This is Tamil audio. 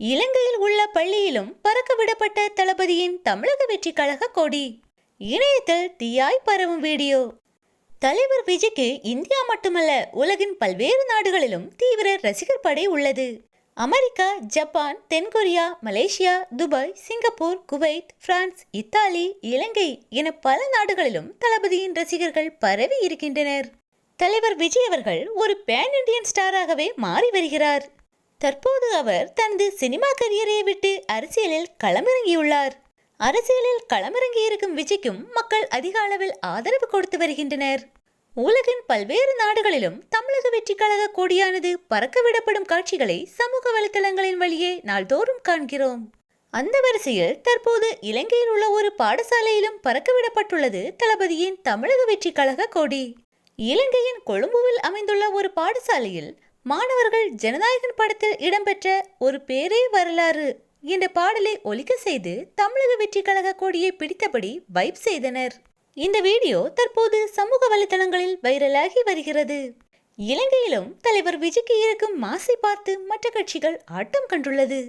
இலங்கையில் உள்ள பள்ளியிலும் பறக்க விடப்பட்ட தளபதியின் தமிழக வெற்றி கழக கொடி. இணையத்தில் தீயாய் பரவும் வீடியோ. தலைவர் விஜய்க்கு இந்தியா மட்டுமல்ல, உலகின் பல்வேறு நாடுகளிலும் தீவிர ரசிகர் படை உள்ளது. அமெரிக்கா, ஜப்பான், தென்கொரியா, Malaysia, Dubai, Singapore, Kuwait, France, Italy, Ilangai என பல நாடுகளிலும் தளபதியின் ரசிகர்கள் பரவி இருக்கின்றனர். தலைவர் விஜய் அவர்கள் ஒரு பேன் இண்டியன் ஸ்டாராகவே மாறி வருகிறார். தற்போது அவர் தனது சினிமா கரியரை விட்டு அரசியலில் களமிறங்கியுள்ளார். அரசியலில் களமிறங்கி இருக்கும் விஜய்க்கும் மக்கள் அதிக அளவில் ஆதரவு கொடுத்து வருகின்றனர். உலகின் பல்வேறு நாடுகளிலும் தமிழக வெற்றி கழக கொடியானது பறக்க விடப்படும் காட்சிகளை சமூக வலைதளங்களின் வழியே நாள்தோறும் காண்கிறோம். அந்த வரிசையில் தற்போது இலங்கையில் உள்ள ஒரு பாடசாலையிலும் பறக்க விடப்பட்டுள்ளது தளபதியின் தமிழக வெற்றி கழக கொடி. இலங்கையின் கொழும்புவில் அமைந்துள்ள ஒரு பாடசாலையில் மாணவர்கள் ஜனநாயகன் படத்தில் இடம்பெற்ற ஒரு பேரே வரலாறு என்ற பாடலை ஒலிக்க செய்து தமிழக வெற்றி கழக கொடியை பிடித்தபடி வைப் செய்தனர். இந்த வீடியோ தற்போது சமூக வலைதளங்களில் வைரலாகி வருகிறது. இலங்கையிலும் தலைவர் விஜய்க்கு இருக்கும் மாசை பார்த்து மற்ற கட்சிகள் ஆட்டம் கண்டுள்ளது.